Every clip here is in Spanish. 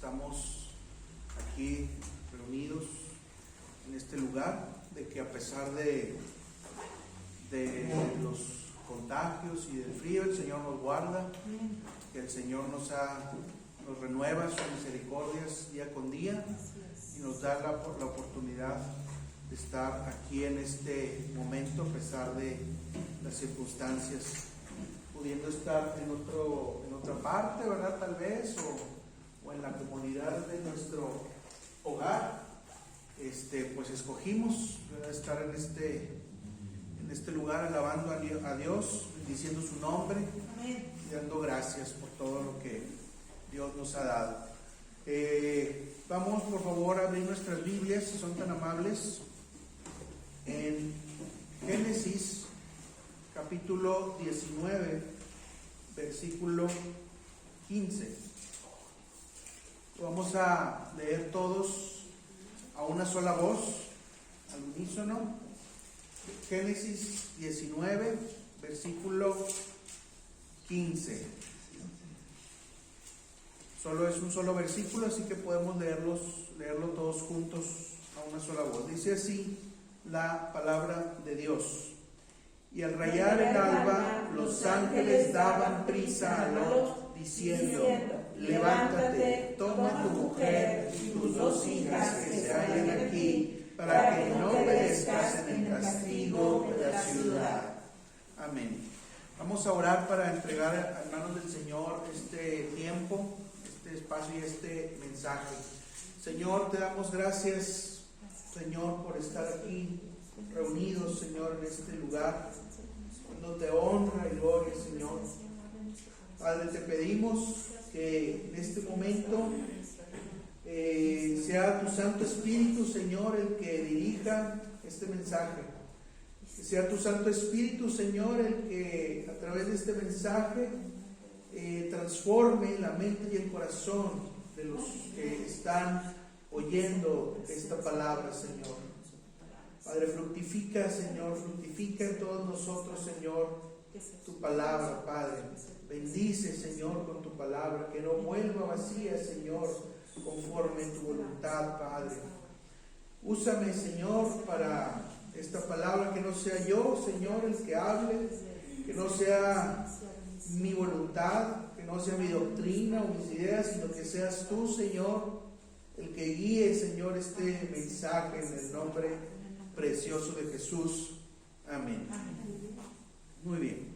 estamos aquí reunidos en este lugar, de que a pesar de los contagios y del frío, el Señor nos guarda, que el Señor nos renueva sus misericordias día con día y nos da la oportunidad de estar aquí en este momento a pesar de las circunstancias, pudiendo estar en otra parte, ¿verdad? Tal vez, o en la comunidad de nuestro hogar. Pues escogimos, ¿verdad?, estar en este lugar alabando a Dios, bendiciendo su nombre. Amén. Y dando gracias por todo lo que Dios nos ha dado. Vamos por favor a abrir nuestras Biblias, si son tan amables, en Génesis capítulo 19, versículo 15. Vamos a leer todos a una sola voz, al unísono. Génesis 19, versículo 15. Solo es un solo versículo, así que podemos leerlo todos juntos a una sola voz. Dice así la palabra de Dios. Y al rayar el alba, los ángeles daban prisa a Lot, diciendo: levántate, toma tu mujer y tus dos hijas que se hallan aquí, para que no perezcas en el castigo de la ciudad. Amén. Vamos a orar para entregar a manos del Señor este tiempo, este espacio y este mensaje. Señor, te damos gracias, Señor, por estar aquí reunidos, Señor, en este lugar, dándote honra y gloria, Señor. Padre, te pedimos que en este momento sea tu Santo Espíritu, Señor, el que dirija este mensaje. Que sea tu Santo Espíritu, Señor, el que a través de este mensaje transforme la mente y el corazón de los que están oyendo esta palabra, Señor. Padre, fructifica, Señor, fructifica en todos nosotros, Señor, tu palabra, Padre. Bendice, Señor, con tu palabra, que no vuelva vacía, Señor, conforme tu voluntad, Padre. Úsame, Señor, para esta palabra, que no sea yo, Señor, el que hable, que no sea mi voluntad, que no sea mi doctrina o mis ideas, sino que seas tú, Señor, el que guíe, Señor, este mensaje en el nombre precioso de Jesús. Amén. Muy bien.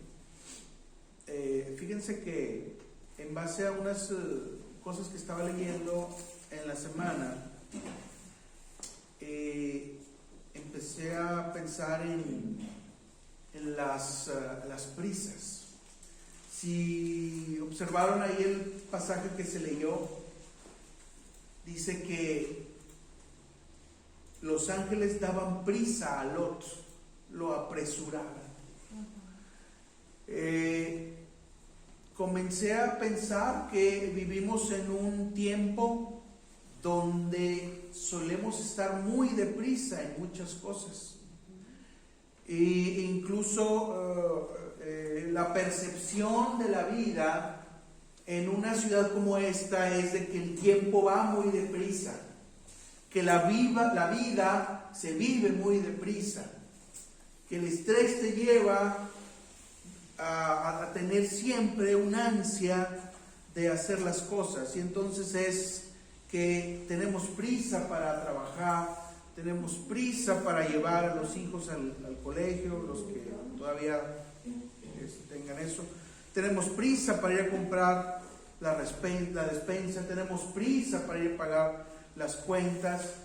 Fíjense que en base a unas cosas que estaba leyendo en la semana, empecé a pensar en las prisas. Si observaron ahí el pasaje que se leyó, dice que los ángeles daban prisa a Lot, lo apresuraban. Comencé a pensar que vivimos en un tiempo donde solemos estar muy deprisa en muchas cosas. E incluso la percepción de la vida en una ciudad como esta es de que el tiempo va muy deprisa, que la vida se vive muy deprisa, que el estrés te lleva a tener siempre una ansia de hacer las cosas, y entonces es que tenemos prisa para trabajar, tenemos prisa para llevar a los hijos al colegio, los que todavía tengan eso, tenemos prisa para ir a comprar la despensa, tenemos prisa para ir a pagar las cuentas,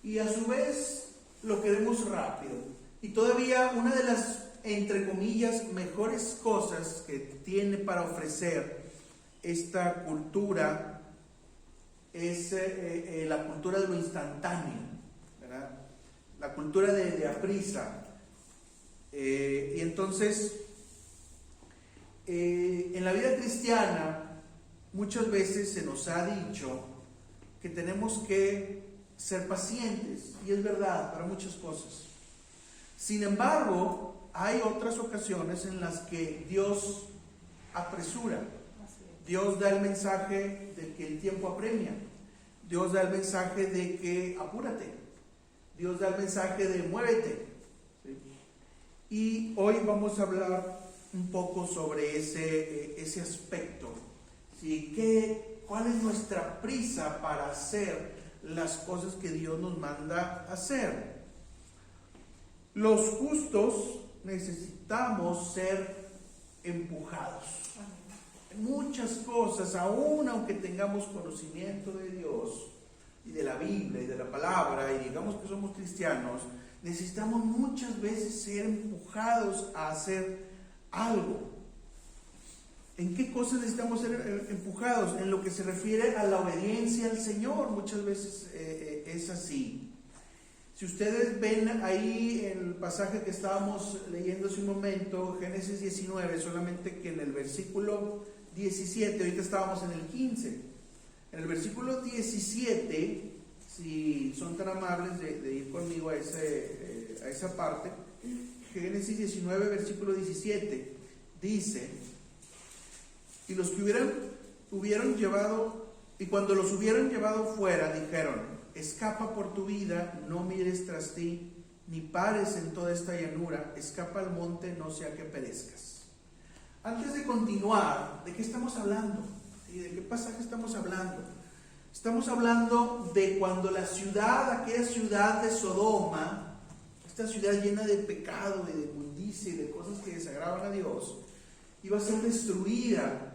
y a su vez lo queremos rápido. Y todavía una de las, entre comillas, mejores cosas que tiene para ofrecer esta cultura es la cultura de lo instantáneo, ¿verdad? La cultura de aprisa. Y entonces, en la vida cristiana, muchas veces se nos ha dicho que tenemos que ser pacientes, y es verdad para muchas cosas. Sin embargo, hay otras ocasiones en las que Dios apresura. Dios da el mensaje de que el tiempo apremia. Dios da el mensaje de que apúrate. Dios da el mensaje de muévete. ¿Sí? Y hoy vamos a hablar un poco sobre ese aspecto. ¿Sí? ¿Cuál es nuestra prisa para hacer las cosas que Dios nos manda hacer? Los justos necesitamos ser empujados. En muchas cosas, aún aunque tengamos conocimiento de Dios y de la Biblia y de la palabra y digamos que somos cristianos, necesitamos muchas veces ser empujados a hacer algo. ¿En qué cosas necesitamos ser empujados? En lo que se refiere a la obediencia al Señor, muchas veces es así. Si ustedes ven ahí el pasaje que estábamos leyendo hace un momento, Génesis 19, solamente que en el versículo 17, ahorita estábamos en el 15, en el versículo 17, si son tan amables de ir conmigo a esa parte, Génesis 19, versículo 17, dice: y los que hubieron llevado, y cuando los hubieron llevado fuera, dijeron: escapa por tu vida, no mires tras ti, ni pares en toda esta llanura, escapa al monte, no sea que perezcas. Antes de continuar, ¿de qué estamos hablando? ¿Sí? ¿De qué pasaje estamos hablando? Estamos hablando de cuando la ciudad, aquella ciudad de Sodoma, esta ciudad llena de pecado y de inmundicia y de cosas que desagravan a Dios, iba a ser destruida.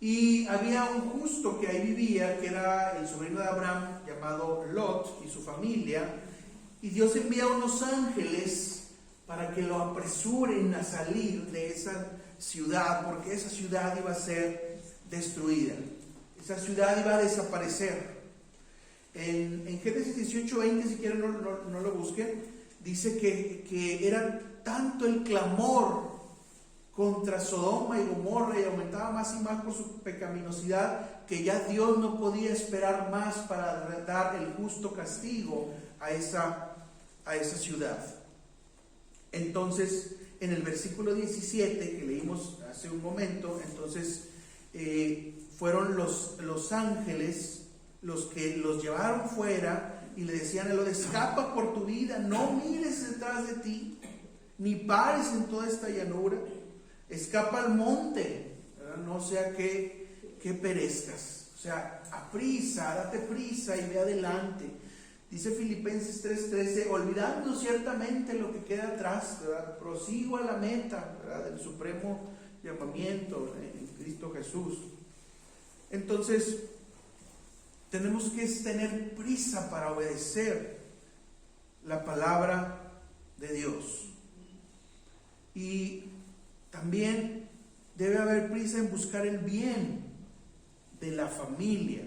Y había un justo que ahí vivía, que era el sobrino de Abraham, llamado Lot, y su familia, y Dios envía unos ángeles para que lo apresuren a salir de esa ciudad, porque esa ciudad iba a ser destruida, esa ciudad iba a desaparecer. En Génesis 18:20, si quieren no lo busquen, dice que era tanto el clamor contra Sodoma y Gomorra, y aumentaba más y más por su pecaminosidad, que ya Dios no podía esperar más para dar el justo castigo a esa ciudad. Entonces, en el versículo 17 que leímos hace un momento, entonces fueron los ángeles los que los llevaron fuera y le decían a Lot: escapa por tu vida, no mires detrás de ti, ni pares en toda esta llanura, escapa al monte, ¿verdad? No sea que perezcas. O sea, aprisa, date prisa y ve adelante. Dice Filipenses 3:13: olvidando ciertamente lo que queda atrás, ¿verdad? Prosigo a la meta, ¿verdad?, del supremo llamamiento en Cristo Jesús. Entonces, tenemos que tener prisa para obedecer la palabra de Dios. Y también debe haber prisa en buscar el bien de la familia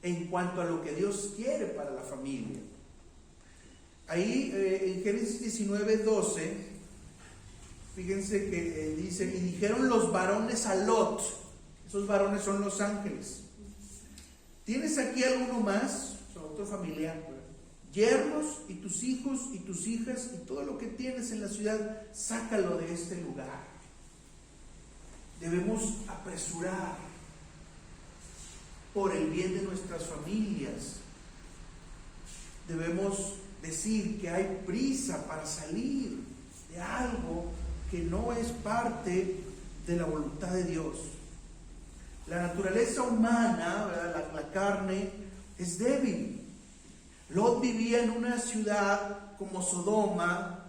en cuanto a lo que Dios quiere para la familia. Ahí en Génesis 19:12, fíjense que dice: y dijeron los varones a Lot, esos varones son los ángeles: ¿tienes aquí alguno más? O sea, otro familiar, yernos y tus hijos y tus hijas y todo lo que tienes en la ciudad, sácalo de este lugar. Debemos apresurar por el bien de nuestras familias. Debemos decir que hay prisa para salir de algo que no es parte de la voluntad de Dios. La naturaleza humana, ¿verdad?, la carne, es débil. Lot vivía en una ciudad como Sodoma,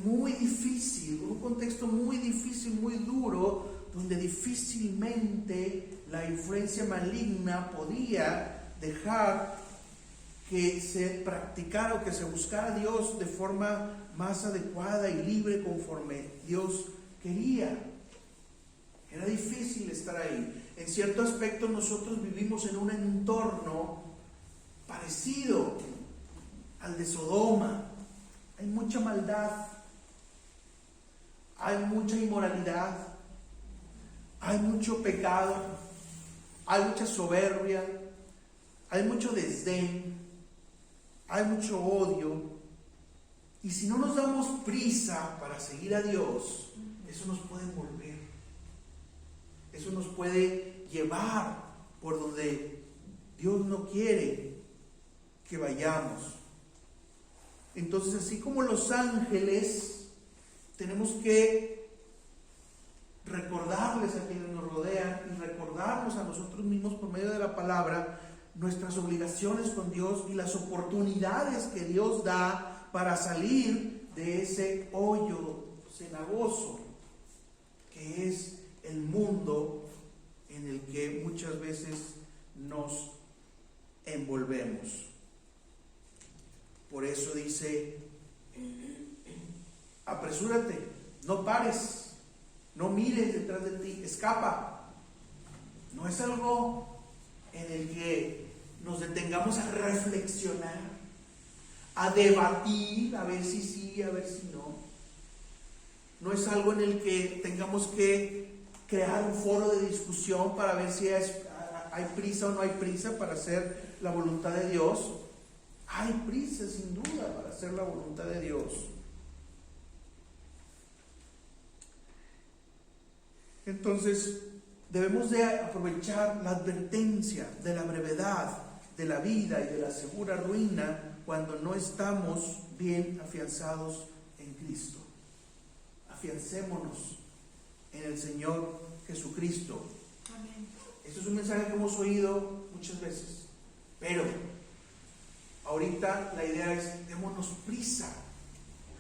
muy difícil, con un contexto muy difícil, muy duro, donde difícilmente la influencia maligna podía dejar que se practicara o que se buscara a Dios de forma más adecuada y libre conforme Dios quería. Era difícil estar ahí. En cierto aspecto nosotros vivimos en un entorno parecido al de Sodoma. Hay mucha maldad, hay mucha inmoralidad, hay mucho pecado, hay mucha soberbia, hay mucho desdén, hay mucho odio. Y si no nos damos prisa para seguir a Dios, eso nos puede envolver. Eso nos puede llevar por donde Dios no quiere que vayamos. Entonces, así como los ángeles, tenemos que recordarles a quienes nos rodean y recordarnos a nosotros mismos por medio de la palabra nuestras obligaciones con Dios y las oportunidades que Dios da para salir de ese hoyo cenagoso que es el mundo en el que muchas veces nos envolvemos. Por eso dice: apresúrate, no pares, no mires detrás de ti, escapa. No es algo en el que nos detengamos a reflexionar, a debatir, a ver si sí, a ver si no. No es algo en el que tengamos que crear un foro de discusión para ver si hay prisa o no hay prisa para hacer la voluntad de Dios. Hay prisa sin duda para hacer la voluntad de Dios. Entonces, debemos de aprovechar la advertencia de la brevedad de la vida y de la segura ruina cuando no estamos bien afianzados en Cristo. Afiancémonos en el Señor Jesucristo. Amén. Esto es un mensaje que hemos oído muchas veces, pero ahorita la idea es: démonos prisa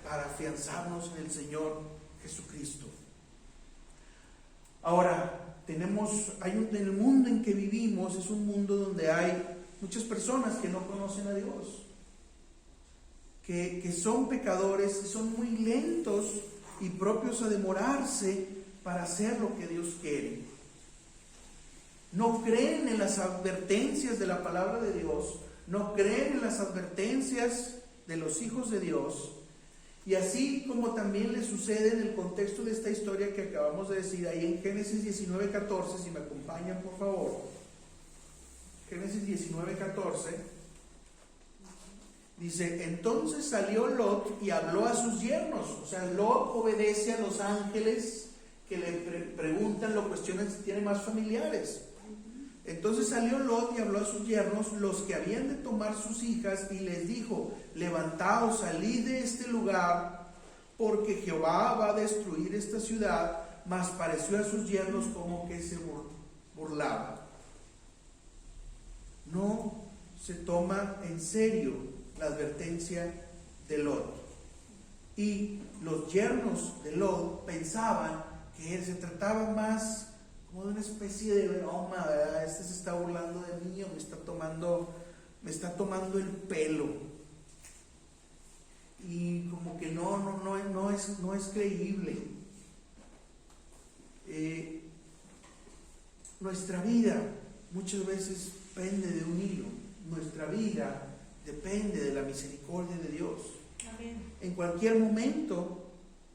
para afianzarnos en el Señor Jesucristo. Ahora, en el mundo en que vivimos es un mundo donde hay muchas personas que no conocen a Dios, que son pecadores, que son muy lentos y propios a demorarse para hacer lo que Dios quiere. No creen en las advertencias de la palabra de Dios, no creen en las advertencias de los hijos de Dios. Y así como también le sucede en el contexto de esta historia que acabamos de decir, ahí en Génesis 19:14, si me acompañan por favor. Génesis 19:14 dice: entonces salió Lot y habló a sus yernos. O sea, Lot obedece a los ángeles que le preguntan, lo cuestionan si tiene más familiares. Entonces salió Lot y habló a sus yernos, los que habían de tomar sus hijas, y les dijo: levantaos, salid de este lugar, porque Jehová va a destruir esta ciudad. Mas pareció a sus yernos como que se burlaba. No se toma en serio la advertencia de Lot. Y los yernos de Lot pensaban que se trataba más como de una especie de broma, ¿verdad? Este se está burlando de mí, o me está tomando el pelo. Y como que no es creíble. Nuestra vida muchas veces pende de un hilo. Nuestra vida depende de la misericordia de Dios. Amén. En cualquier momento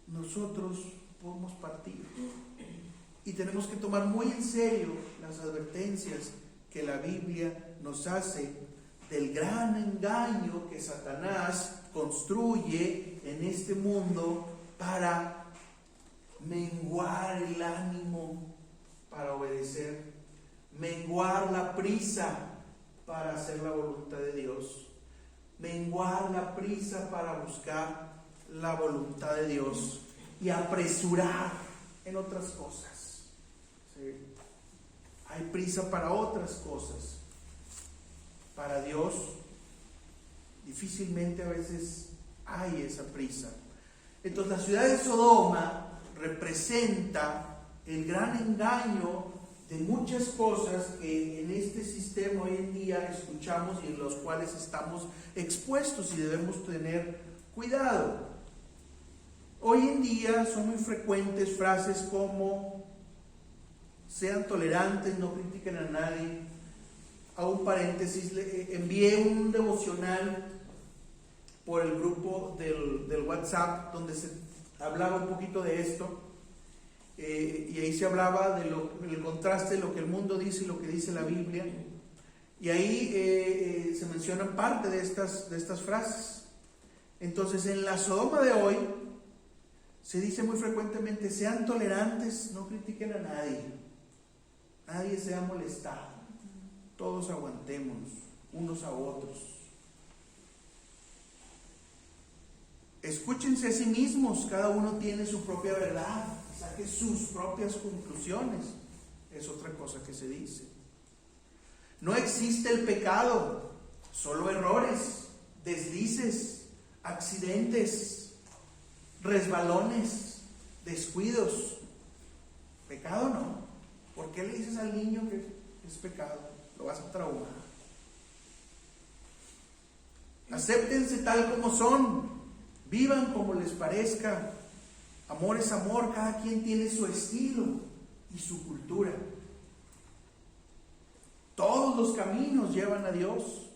nosotros podemos partir. Y tenemos que tomar muy en serio las advertencias que la Biblia nos hace del gran engaño que Satanás construye en este mundo para menguar el ánimo para obedecer, menguar la prisa para hacer la voluntad de Dios, menguar la prisa para buscar la voluntad de Dios y apresurar en otras cosas. ¿Sí? Hay prisa para otras cosas. Para Dios difícilmente a veces hay esa prisa. Entonces la ciudad de Sodoma representa el gran engaño de muchas cosas que en este sistema hoy en día escuchamos y en los cuales estamos expuestos y debemos tener cuidado. Hoy en día son muy frecuentes frases como: sean tolerantes, no critiquen a nadie. A un paréntesis, envié un devocional por el grupo del WhatsApp donde se hablaba un poquito de esto, y ahí se hablaba del contraste de lo que el mundo dice y lo que dice la Biblia, y ahí se mencionan parte de estas frases. Entonces, en la Sodoma de hoy se dice muy frecuentemente: sean tolerantes, no critiquen a nadie. nadie sea molestado, todos aguantémonos unos a otros. Escúchense a sí mismos, cada uno tiene su propia verdad, saque sus propias conclusiones, es otra cosa que se dice. No existe el pecado, solo errores, deslices, accidentes, resbalones, descuidos. Pecado no. ¿Por qué le dices al niño que es pecado? Lo vas a traumar. Acéptense tal como son, vivan como les parezca. Amor es amor, cada quien tiene su estilo y su cultura. Todos los caminos llevan a Dios.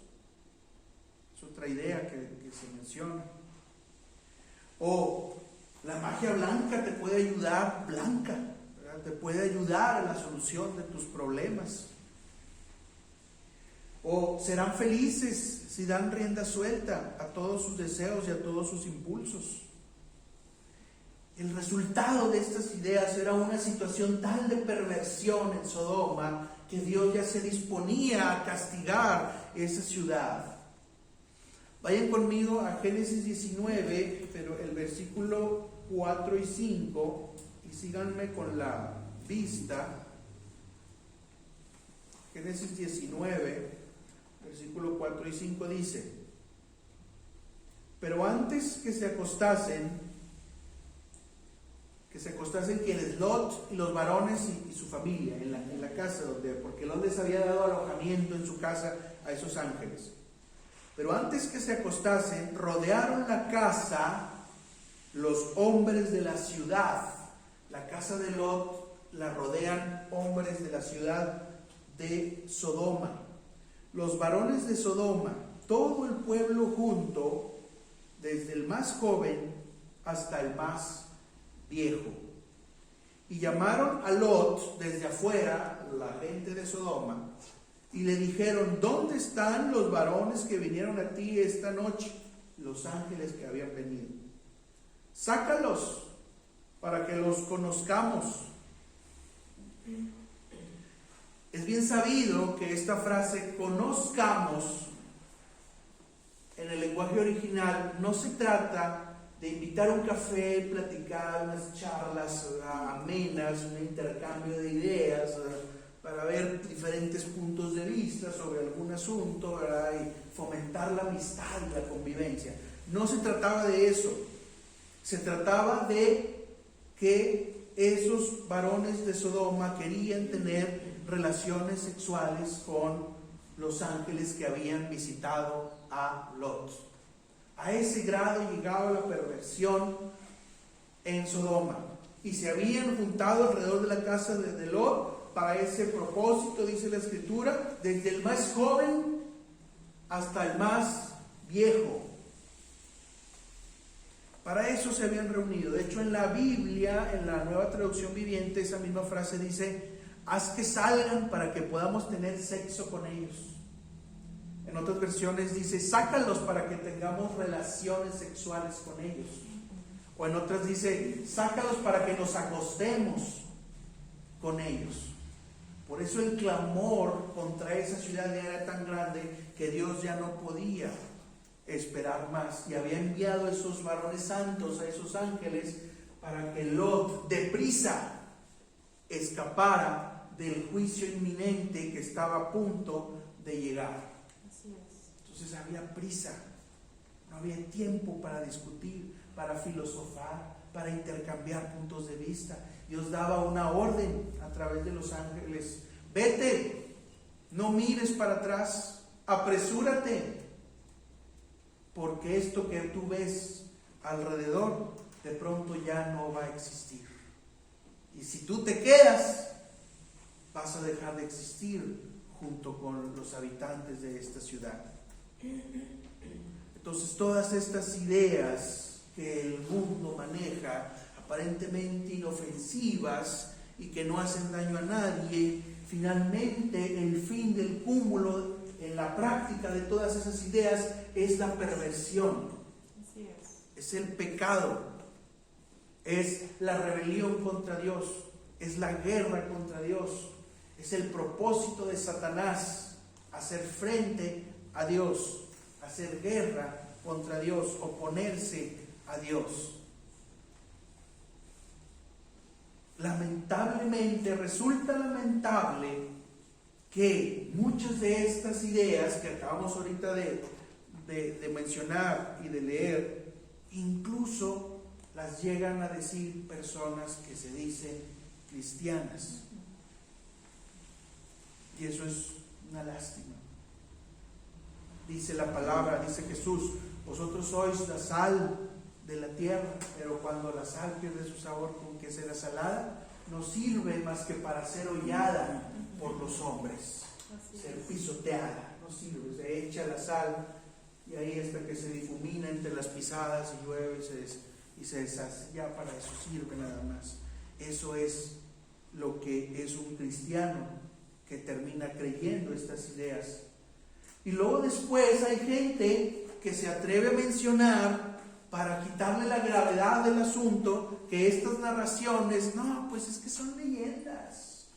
Es otra idea que se menciona. O la magia blanca te puede ayudar, blanca, ¿verdad? Te puede ayudar a la solución de tus problemas. O serán felices si dan rienda suelta a todos sus deseos y a todos sus impulsos. El resultado de estas ideas era una situación tal de perversión en Sodoma que Dios ya se disponía a castigar esa ciudad. Vayan conmigo a Génesis 19, pero el versículo 4 y 5, y síganme con la vista. Génesis 19, versículo 4 y 5 dice: pero antes que se acostasen quienes, Lot y los varones y su familia en la casa, porque Lot les había dado alojamiento en su casa a esos ángeles. Pero antes que se acostasen, rodearon la casa los hombres de la ciudad. La casa de Lot la rodean hombres de la ciudad de Sodoma. Los varones de Sodoma, todo el pueblo junto, desde el más joven hasta el más viejo. Y llamaron a Lot desde afuera, la gente de Sodoma, y le dijeron: ¿dónde están los varones que vinieron a ti esta noche? Los ángeles que habían venido. Sácalos para que los conozcamos. Es bien sabido que esta frase conozcamos en el lenguaje original no se trata de invitar a un café, platicar, unas charlas amenas, un intercambio de ideas para ver diferentes puntos de vista sobre algún asunto, ¿verdad? Y fomentar la amistad y la convivencia. No se trataba de eso. Se trataba de que esos varones de Sodoma querían tener relaciones sexuales con los ángeles que habían visitado a Lot. A ese grado llegaba la perversión en Sodoma. Y se habían juntado alrededor de la casa de Lot para ese propósito, dice la Escritura, desde el más joven hasta el más viejo. Para eso se habían reunido. De hecho, en la Biblia, en la Nueva Traducción Viviente, esa misma frase dice: haz que salgan para que podamos tener sexo con ellos. En otras versiones dice: sácalos para que tengamos relaciones sexuales con ellos. O en otras dice: sácalos para que nos acostemos con ellos. Por eso el clamor contra esa ciudad era tan grande que Dios ya no podía esperar más, y había enviado a esos varones santos, a esos ángeles, para que Lot deprisa escapara del juicio inminente que estaba a punto de llegar. Entonces había prisa, no había tiempo para discutir, para filosofar, para intercambiar puntos de vista. Dios daba una orden a través de los ángeles: vete, no mires para atrás, apresúrate, porque esto que tú ves alrededor de pronto ya no va a existir. Y si tú te quedas, vas a dejar de existir junto con los habitantes de esta ciudad. Entonces, todas estas ideas que el mundo maneja, aparentemente inofensivas y que no hacen daño a nadie, finalmente el fin del cúmulo en la práctica de todas esas ideas es la perversión. Así es el pecado, es la rebelión contra Dios, es la guerra contra Dios, Es el propósito de Satanás hacer frente a Dios, hacer guerra contra Dios, oponerse a Dios. Lamentablemente, resulta lamentable que muchas de estas ideas que acabamos ahorita de mencionar y de leer, incluso las llegan a decir personas que se dicen cristianas. Y eso es una lástima. Dice la palabra, dice Jesús: vosotros sois la sal de la tierra, pero cuando la sal pierde su sabor, ¿con qué será salada? No sirve más que para ser hollada por los hombres, ser pisoteada. No sirve, se echa la sal y ahí hasta que se difumina entre las pisadas y llueve y se deshace. Ya para eso sirve nada más. Eso es lo que es un cristiano, que termina creyendo estas ideas. Y luego después hay gente que se atreve a mencionar, para quitarle la gravedad del asunto, que estas narraciones, no, pues es que son leyendas.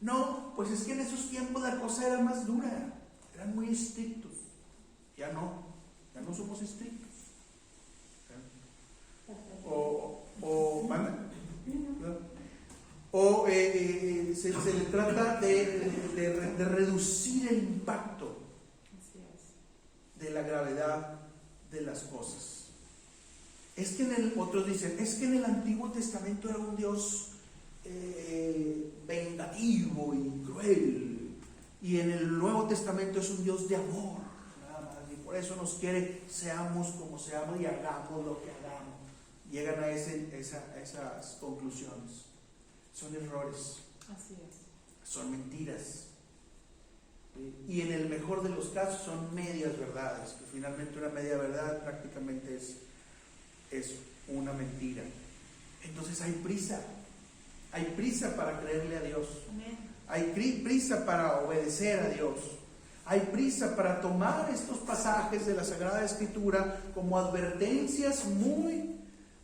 No, pues es que en esos tiempos la cosa era más dura, eran muy estrictos. Ya no somos estrictos. Se le trata de reducir el impacto de la gravedad de las cosas. Es que otros dicen, es que en el Antiguo Testamento era un Dios vengativo y cruel, y en el Nuevo Testamento es un Dios de amor, nada más, y por eso nos quiere, seamos como seamos y hagamos lo que hagamos. Llegan a esas conclusiones. Son errores. Así es. Son mentiras. Y en el mejor de los casos son medias verdades, que finalmente una media verdad prácticamente es una mentira. Entonces hay prisa para creerle a Dios. Amén. Hay prisa para obedecer a Dios. Hay prisa para tomar estos pasajes de la Sagrada Escritura como advertencias muy,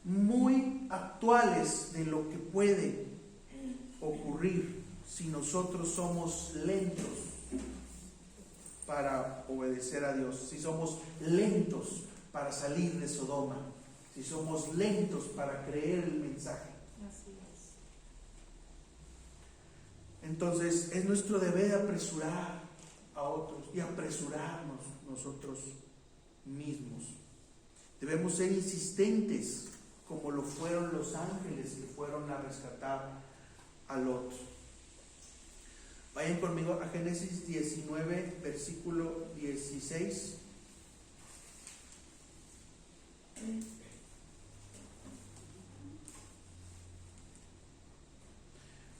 muy actuales de lo que puede ocurrir si nosotros somos lentos para obedecer a Dios, si somos lentos para salir de Sodoma, si somos lentos para creer el mensaje. Así es. Entonces es nuestro deber apresurar a otros y apresurarnos nosotros mismos. Debemos ser insistentes como lo fueron los ángeles que fueron a rescatar a Lot. Vayan conmigo a Génesis 19, versículo 16.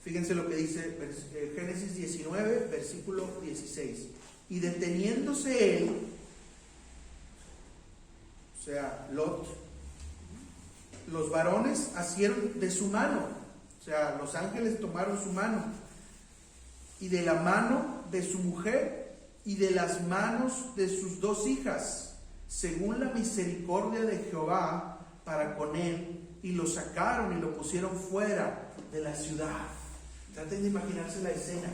Fíjense lo que dice Génesis 19, versículo 16. Y deteniéndose él, o sea, Lot, los varones asieron de su mano, o sea, los ángeles tomaron su mano, y de la mano de su mujer, y de las manos de sus dos hijas, según la misericordia de Jehová para con él, y lo sacaron y lo pusieron fuera de la ciudad. Traten de imaginarse la escena.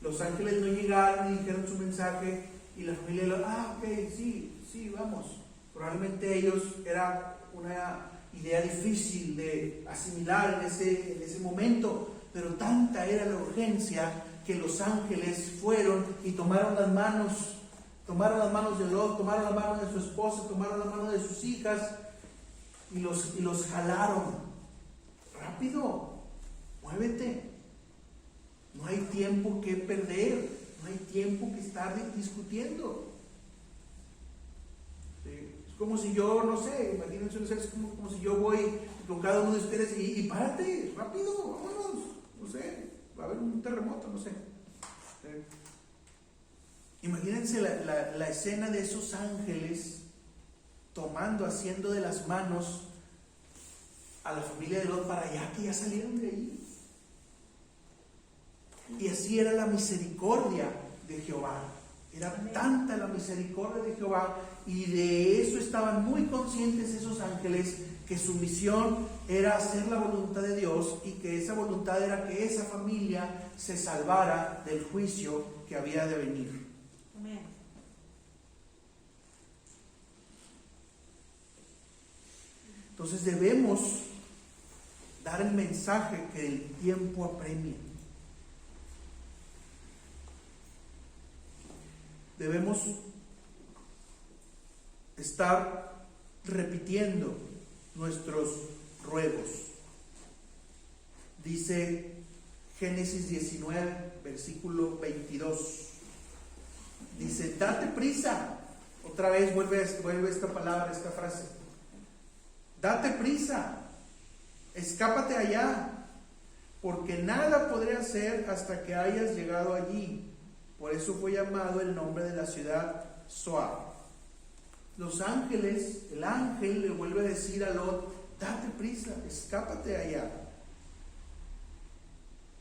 Los ángeles no llegaron y dijeron su mensaje, y la familia ok, sí, vamos. Probablemente ellos, era una idea difícil de asimilar en ese momento, pero tanta era la urgencia que los ángeles fueron y tomaron las manos de Lot, tomaron las manos de su esposa, tomaron las manos de sus hijas y los jalaron. Rápido, muévete. No hay tiempo que perder, no hay tiempo que estar discutiendo. ¿Sí? Es como si yo, no sé, imagínense, es como si yo voy con cada uno de ustedes y párate, rápido, vámonos, no sé, va a haber un terremoto, no sé. ¿Sí? Imagínense la escena de esos ángeles haciendo de las manos a la familia de Lot para allá, que ya salieron de ahí. Y así era la misericordia de Jehová. Era tanta la misericordia de Jehová, y de eso estaban muy conscientes esos ángeles, que su misión era hacer la voluntad de Dios y que esa voluntad era que esa familia se salvara del juicio que había de venir. Amén. Entonces debemos dar el mensaje que el tiempo apremia. Debemos estar repitiendo nuestros ruegos. Dice Génesis 19, versículo 22. Dice, date prisa. Otra vez vuelve esta palabra, esta frase. Date prisa, escápate allá, porque nada podré hacer hasta que hayas llegado allí. Por eso fue llamado el nombre de la ciudad Zoar. Los ángeles, el ángel le vuelve a decir a Lot, date prisa, escápate allá.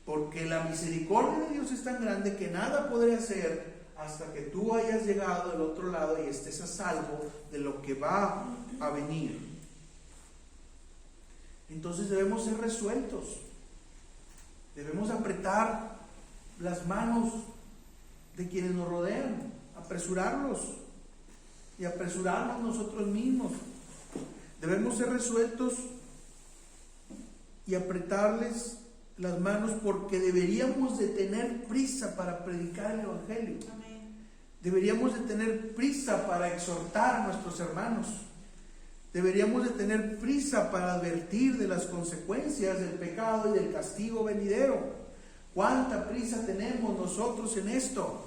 Porque la misericordia de Dios es tan grande que nada podré hacer hasta que tú hayas llegado del otro lado y estés a salvo de lo que va a venir. Entonces debemos ser resueltos. Debemos apretar las manos de quienes nos rodean, apresurarlos y apresurarnos nosotros mismos. Debemos ser resueltos y apretarles las manos porque deberíamos de tener prisa para predicar el Evangelio. Amén. Deberíamos de tener prisa para exhortar a nuestros hermanos. Deberíamos de tener prisa para advertir de las consecuencias del pecado y del castigo venidero. ¿Cuánta prisa tenemos nosotros en esto?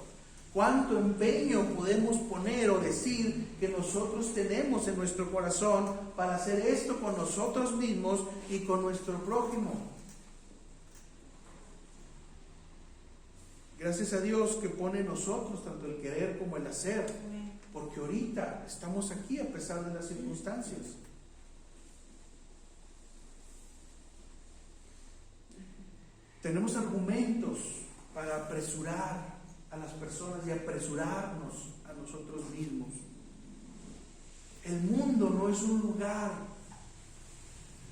¿Cuánto empeño podemos poner o decir que nosotros tenemos en nuestro corazón para hacer esto con nosotros mismos y con nuestro prójimo? Gracias a Dios que pone en nosotros tanto el querer como el hacer. Amén. Porque ahorita estamos aquí a pesar de las circunstancias. Tenemos argumentos para apresurar a las personas y apresurarnos a nosotros mismos. El mundo no es un lugar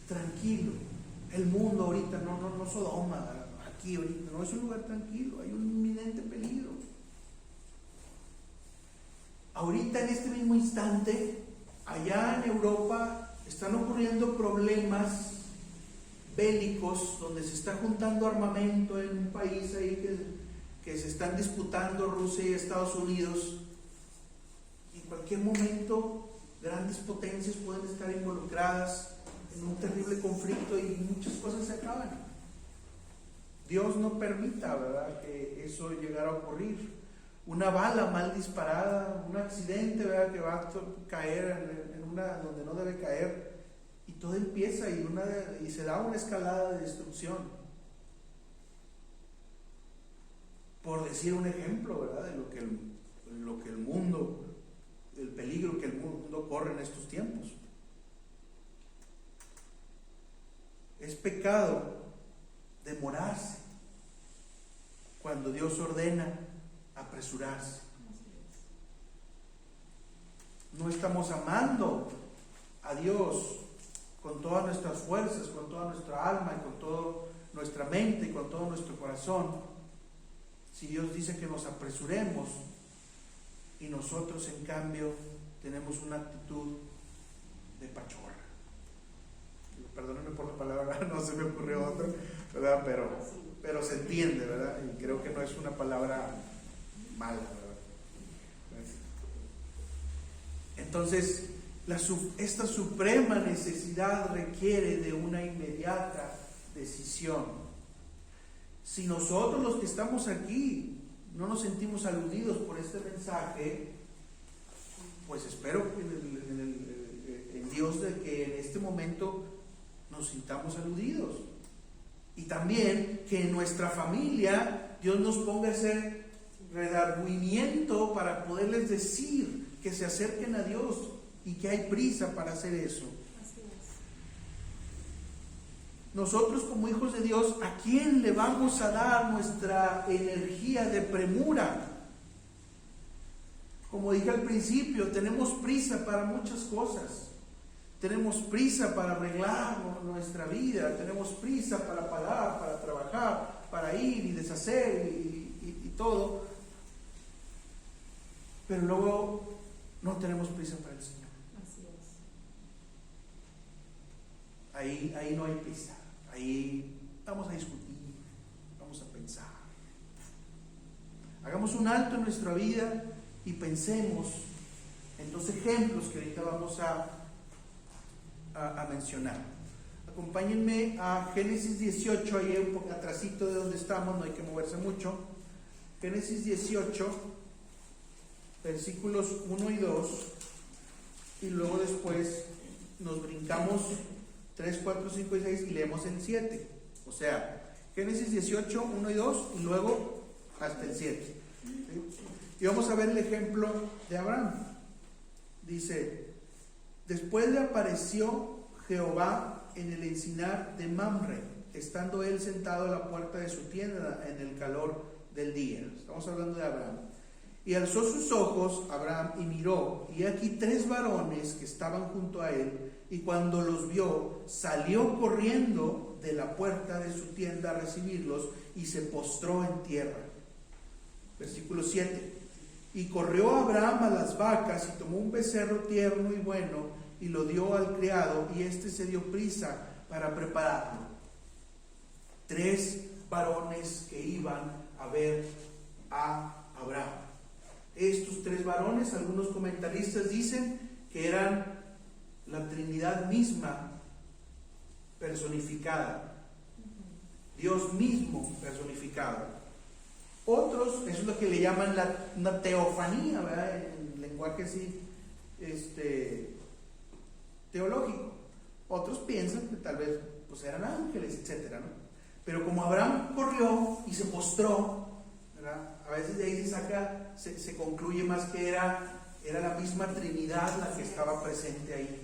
tranquilo. El mundo ahorita no Sodoma, aquí ahorita no es un lugar tranquilo, hay un inminente peligro. Ahorita en este mismo instante, allá en Europa están ocurriendo problemas bélicos donde se está juntando armamento en un país ahí que se están disputando Rusia y Estados Unidos. En cualquier momento grandes potencias pueden estar involucradas en un terrible conflicto y muchas cosas se acaban. Dios no permita, ¿verdad?, que eso llegara a ocurrir. Una bala mal disparada, un accidente, ¿verdad?, que va a caer en una donde no debe caer, y todo empieza y se da una escalada de destrucción. Por decir un ejemplo, ¿verdad?, de lo que el mundo, el peligro que el mundo corre en estos tiempos. Es pecado demorarse cuando Dios ordena apresurarse. No estamos amando a Dios con todas nuestras fuerzas, con toda nuestra alma y con toda nuestra mente y con todo nuestro corazón si Dios dice que nos apresuremos y nosotros en cambio tenemos una actitud de pachorra. Perdónenme por la palabra, no se me ocurrió otra, ¿verdad? Pero se entiende, ¿verdad? Y creo que no es una palabra mala, ¿verdad? Entonces, esta suprema necesidad requiere de una inmediata decisión. Si nosotros los que estamos aquí no nos sentimos aludidos por este mensaje, pues espero en Dios de que en este momento nos sintamos aludidos. Y también que en nuestra familia Dios nos ponga ese redargüimiento para poderles decir que se acerquen a Dios y que hay prisa para hacer eso. Así es. Nosotros como hijos de Dios, ¿a quién le vamos a dar nuestra energía de premura? Como dije al principio, tenemos prisa para muchas cosas. tenemos prisa para arreglar nuestra vida, tenemos prisa para pagar, para trabajar, para ir y deshacer y todo, pero luego no tenemos prisa para el Señor. Así es. Ahí no hay prisa, ahí vamos a discutir, vamos a pensar. Hagamos un alto en nuestra vida y pensemos en dos ejemplos que ahorita vamos a mencionar. Acompáñenme a Génesis 18, ahí un poco atrasito de donde estamos, no hay que moverse mucho. Génesis 18, versículos 1 y 2, y luego después nos brincamos 3, 4, 5 y 6 y leemos el 7. O sea, Génesis 18, 1 y 2 y luego hasta el 7. ¿Sí? Y vamos a ver el ejemplo de Abraham. Dice: después le apareció Jehová en el encinar de Mamre, estando él sentado a la puerta de su tienda en el calor del día. Estamos hablando de Abraham. Y alzó sus ojos Abraham y miró, y aquí 3 varones que estaban junto a él, y cuando los vio, salió corriendo de la puerta de su tienda a recibirlos, y se postró en tierra. Versículo 7. Y corrió Abraham a las vacas, y tomó un becerro tierno y bueno, y lo dio al criado, y éste se dio prisa para prepararlo. 3 varones que iban a ver a Abraham. Estos 3 varones, algunos comentaristas dicen que eran la Trinidad misma personificada, Dios mismo personificado. Otros, eso es lo que le llaman una teofanía, ¿verdad? En lenguaje así, teológico. Otros piensan que tal vez pues eran ángeles, etcétera, ¿no? Pero como Abraham corrió y se postró, ¿verdad? A veces de ahí se concluye más que era la misma Trinidad la que estaba presente ahí.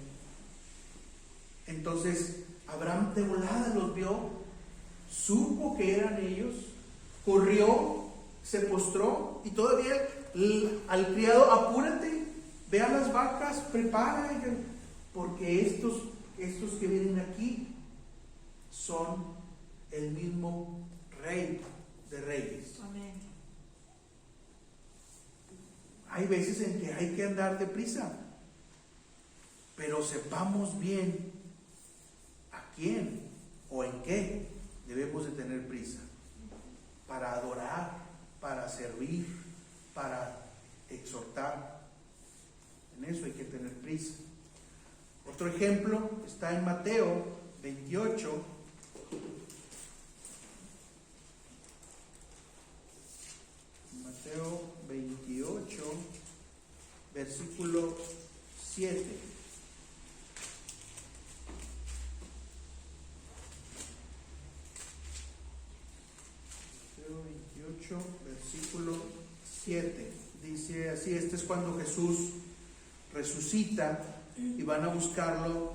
Entonces Abraham de volada los vio, supo que eran ellos, corrió, se postró, y todavía al criado: apúrate, ve a las vacas, prepara, porque estos que vienen aquí son el mismo Rey de Reyes. Amén. Hay veces en que hay que andar deprisa, pero sepamos bien a quién o en qué debemos de tener prisa. Para adorar, para servir, para exhortar. En eso hay que tener prisa. Otro ejemplo está en Mateo 28. Mateo 28, versículo 7. Mateo 28, versículo 7. Dice así: este es cuando Jesús resucita y van a buscarlo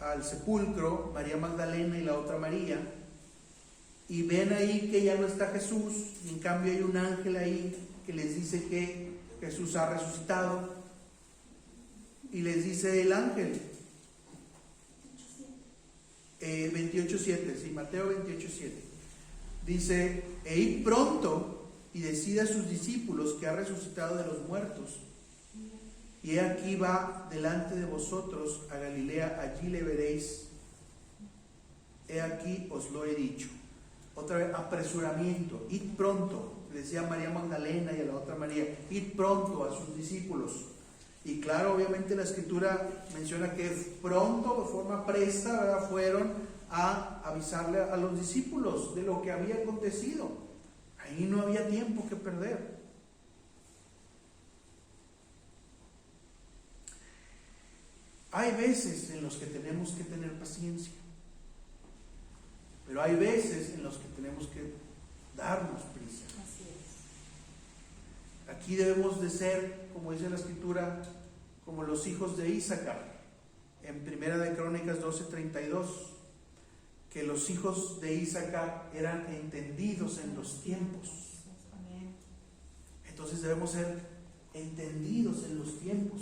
al sepulcro, María Magdalena y la otra María, y ven ahí que ya no está Jesús, y en cambio hay un ángel ahí que les dice que Jesús ha resucitado, y les dice el ángel, 28:7, sí, Mateo 28:7, dice: e id pronto y decid a sus discípulos que ha resucitado de los muertos, y he aquí va delante de vosotros a Galilea, allí le veréis, he aquí os lo he dicho. Otra vez, apresuramiento, id pronto, le decía a María Magdalena y a la otra María, id pronto a sus discípulos. Y claro, obviamente la escritura menciona que pronto, de forma presta, ¿verdad?, fueron a avisarle a los discípulos de lo que había acontecido. Ahí no había tiempo que perder. Hay veces en los que tenemos que tener paciencia, pero hay veces en los que tenemos que darnos prisa. Así es. Aquí debemos de ser, como dice la escritura, como los hijos de Isaacar, en Primera de Crónicas 12:32, que los hijos de Isaacar eran entendidos en los tiempos. Amén. Entonces debemos ser entendidos en los tiempos.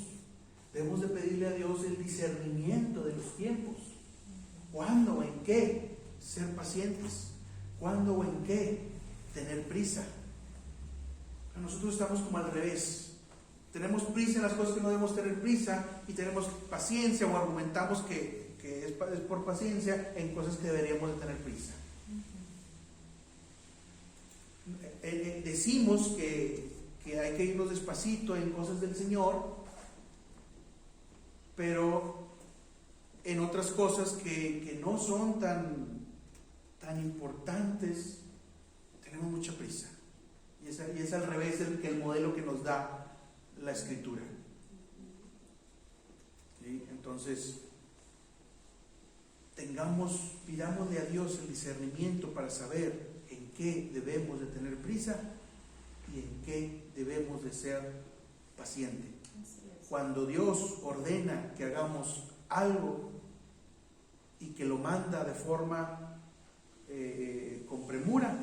Debemos de pedirle a Dios el discernimiento de los tiempos. ¿Cuándo o en qué ser pacientes? ¿Cuándo o en qué tener prisa? Nosotros estamos como al revés. Tenemos prisa en las cosas que no debemos tener prisa y tenemos paciencia o argumentamos que es por paciencia en cosas que deberíamos de tener prisa. Decimos que hay que irnos despacito en cosas del Señor, pero en otras cosas que no son tan importantes tenemos mucha prisa, y es al revés que el modelo que nos da la Escritura. ¿Sí? Entonces pidámosle a Dios el discernimiento para saber en qué debemos de tener prisa y en qué debemos de ser pacientes. Cuando Dios ordena que hagamos algo y que lo manda de forma con premura,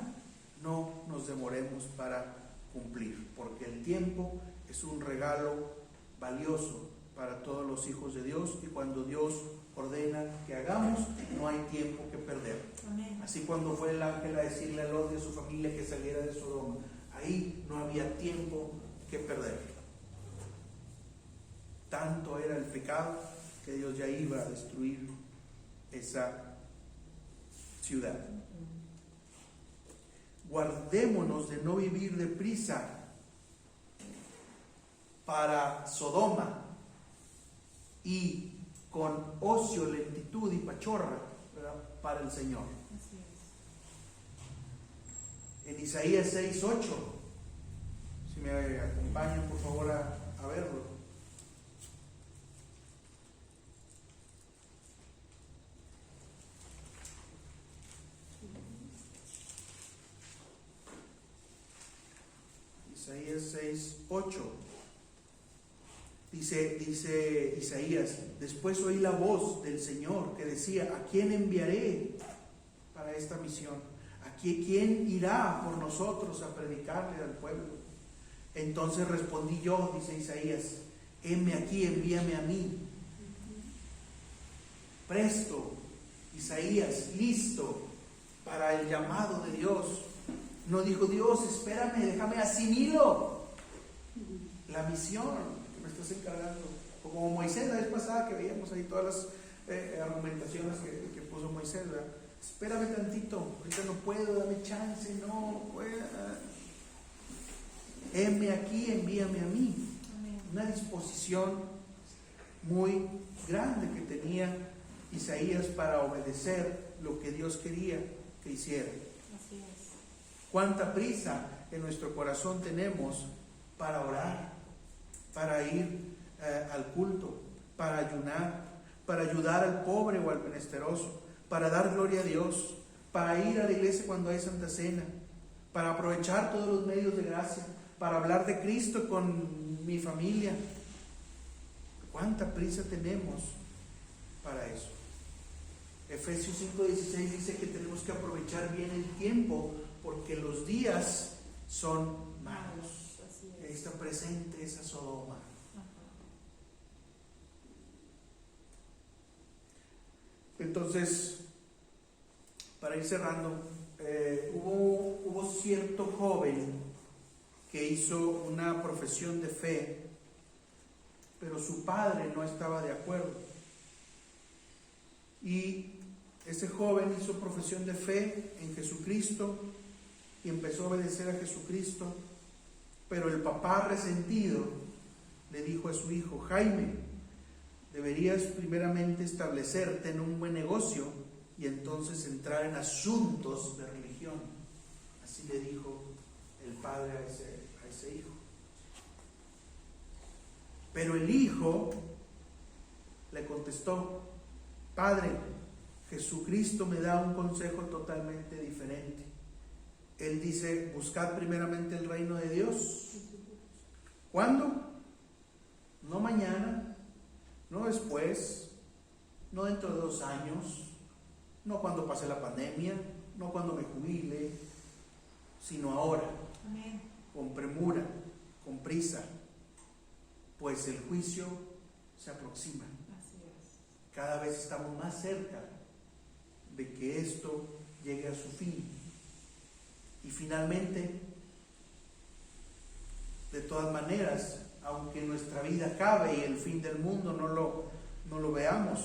no nos demoremos para cumplir, porque el tiempo es un regalo valioso para todos los hijos de Dios, y cuando Dios ordena que hagamos, no hay tiempo que perder. Amén. Así cuando fue el ángel a decirle a Lot y a su familia que saliera de Sodoma, ahí no había tiempo que perder. Tanto era el pecado que Dios ya iba a destruir esa ciudad. Guardémonos de no vivir deprisa para Sodoma y con ocio, lentitud y pachorra, ¿verdad?, para el Señor. Así es. En Isaías 6:8, si me acompañan por favor a verlo. Isaías 6:8. Dice Isaías: después oí la voz del Señor que decía, ¿a quién enviaré para esta misión? ¿A quién irá por nosotros a predicarle al pueblo? Entonces respondí yo, dice Isaías, heme aquí, envíame a mí. Presto, Isaías, listo para el llamado de Dios. No dijo Dios, espérame, déjame asimilo la misión me estás encargando, o como Moisés la vez pasada que veíamos ahí todas las argumentaciones que puso Moisés, ¿verdad? Espérame tantito, ahorita no puedo, dame chance, no puedo. Heme aquí, envíame a mí. Amén. Una disposición muy grande que tenía Isaías para obedecer lo que Dios quería que hiciera. Así es. Cuánta prisa en nuestro corazón tenemos para orar, para ir al culto, para ayunar, para ayudar al pobre o al menesteroso, para dar gloria a Dios, para ir a la iglesia cuando hay Santa Cena, para aprovechar todos los medios de gracia, para hablar de Cristo con mi familia. Cuánta prisa tenemos para eso. Efesios 5:16 dice que tenemos que aprovechar bien el tiempo porque los días son malos. Así Ahí es. está presente esa Sodoma. Ajá. Entonces, para ir cerrando, hubo cierto joven que hizo una profesión de fe, pero su padre no estaba de acuerdo. Y ese joven hizo profesión de fe en Jesucristo y empezó a obedecer a Jesucristo, pero el papá resentido le dijo a su hijo: Jaime, deberías primeramente establecerte en un buen negocio y entonces entrar en asuntos de religión. Así le dijo el padre a ese hijo. Pero el hijo le contestó: Padre, Jesucristo me da un consejo totalmente diferente. Él dice: buscad primeramente el reino de Dios. ¿Cuándo? No mañana, no después, no dentro de 2 años, no cuando pase la pandemia, no cuando me jubile, sino ahora. Amén. Con premura, con prisa, pues el juicio se aproximan. Así es. Cada vez estamos más cerca de que esto llegue a su fin. Y finalmente, de todas maneras, aunque nuestra vida acabe y el fin del mundo no lo veamos,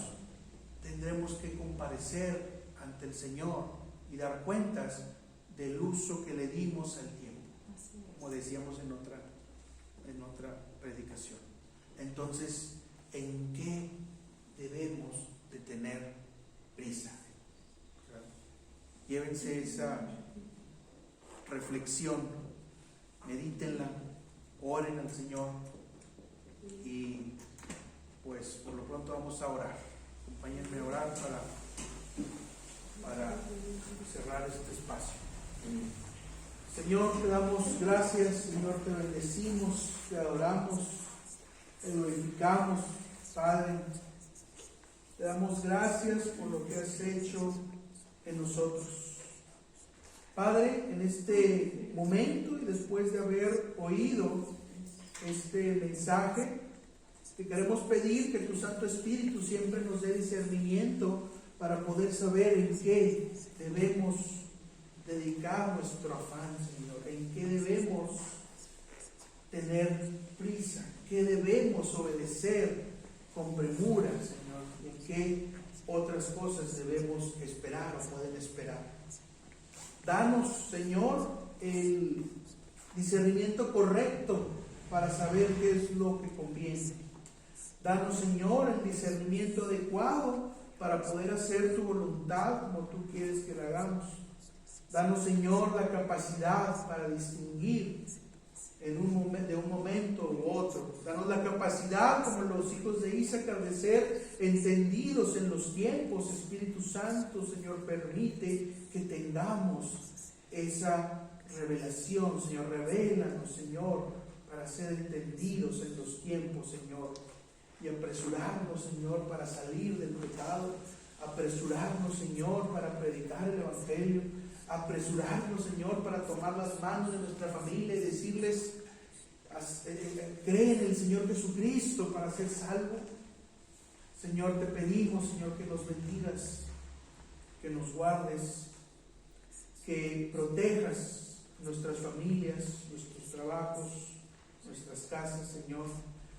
tendremos que comparecer ante el Señor y dar cuentas del uso que le dimos al tiempo, Así es. como decíamos en otra predicación. Entonces, ¿en qué debemos de tener prisa? Llévense esa reflexión, medítenla, oren al Señor y pues por lo pronto vamos a orar. Acompáñenme a orar para cerrar este espacio. Señor, te damos gracias, Señor, te bendecimos, te adoramos, te glorificamos, Padre. Te damos gracias por lo que has hecho en nosotros. Padre, en este momento y después de haber oído este mensaje, te queremos pedir que tu Santo Espíritu siempre nos dé discernimiento para poder saber en qué debemos dedicar nuestro afán, Señor, en qué debemos tener prisa, qué debemos obedecer con premura, Señor, y en qué otras cosas debemos esperar o pueden esperar. Danos, Señor, el discernimiento correcto para saber qué es lo que conviene. Danos, Señor, el discernimiento adecuado para poder hacer tu voluntad como tú quieres que la hagamos. Danos, Señor, la capacidad para distinguir de un momento u otro. Danos la capacidad, como los hijos de Isaacar, de ser entendidos en los tiempos. Espíritu Santo, Señor, permite que tengamos esa revelación. Señor, revélanos, Señor, para ser entendidos en los tiempos, Señor. Y apresurarnos, Señor, para salir del pecado. Apresurarnos, Señor, para predicar el Evangelio. Apresurarnos, Señor, para tomar las manos de nuestra familia y decirles, cree en el Señor Jesucristo para ser salvo. Señor, te pedimos, Señor, que nos bendigas, que nos guardes, que protejas nuestras familias, nuestros trabajos, nuestras casas, Señor,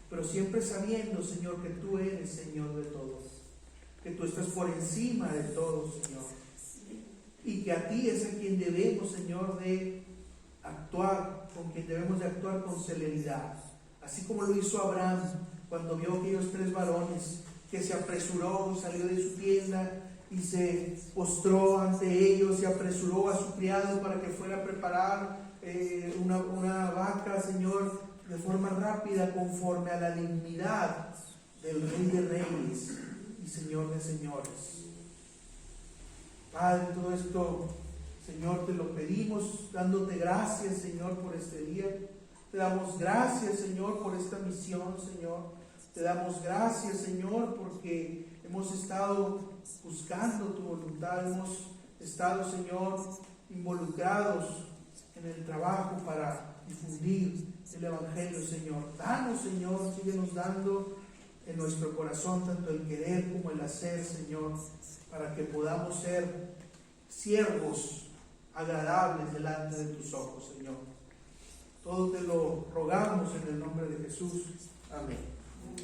pero siempre sabiendo, Señor, que tú eres Señor de todos, que tú estás por encima de todo, Señor. Y que a ti es a quien debemos, Señor, de actuar, con quien debemos de actuar con celeridad. Así como lo hizo Abraham cuando vio aquellos 3 varones, que se apresuró, salió de su tienda y se postró ante ellos, y apresuró a su criado para que fuera a preparar una vaca, Señor, de forma rápida, conforme a la dignidad del Rey de Reyes y Señor de Señores. Padre, todo esto, Señor, te lo pedimos, dándote gracias, Señor, por este día. Te damos gracias, Señor, por esta misión, Señor. Te damos gracias, Señor, porque hemos estado buscando tu voluntad, hemos estado, Señor, involucrados en el trabajo para difundir el Evangelio, Señor. Danos, Señor, síguenos dando en nuestro corazón tanto el querer como el hacer, Señor, para que podamos ser siervos agradables delante de tus ojos, Señor. Todo te lo rogamos en el nombre de Jesús. Amén.